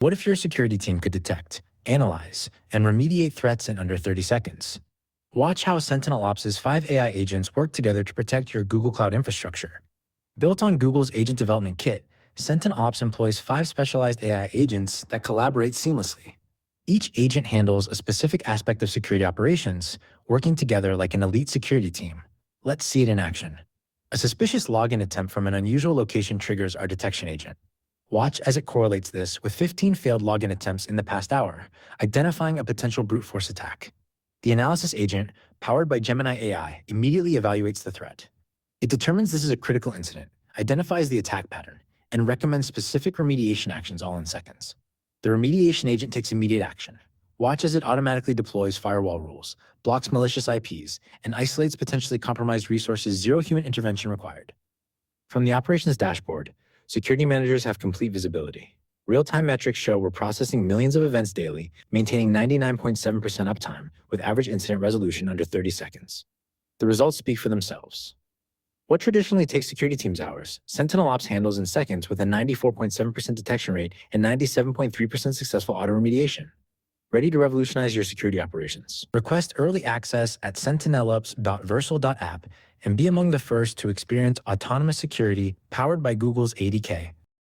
What if your security team could detect, analyze, and remediate threats in under 30 seconds? Watch how SentinelOps' 5 AI agents work together to protect your Google Cloud infrastructure. Built on Google's Agent Development Kit, SentinelOps employs 5 specialized AI agents that collaborate seamlessly. Each agent handles a specific aspect of security operations, working together like an elite security team. Let's see it in action. A suspicious login attempt from an unusual location triggers our detection agent. Watch as it correlates this with 15 failed login attempts in the past hour, identifying a potential brute force attack. The analysis agent, powered by Gemini AI, immediately evaluates the threat. It determines this is a critical incident, identifies the attack pattern, and recommends specific remediation actions all in seconds. The remediation agent takes immediate action. Watch as it automatically deploys firewall rules, blocks malicious IPs, and isolates potentially compromised resources, zero human intervention required. From the operations dashboard, security managers have complete visibility. Real-time metrics show we're processing millions of events daily, maintaining 99.7% uptime, with average incident resolution under 30 seconds. The results speak for themselves. What traditionally takes security teams hours, SentinelOps handles in seconds with a 94.7% detection rate and 97.3% successful auto-remediation. Ready to revolutionize your security operations? Request early access at sentinelops.versal.app and be among the first to experience autonomous security powered by Google's ADK.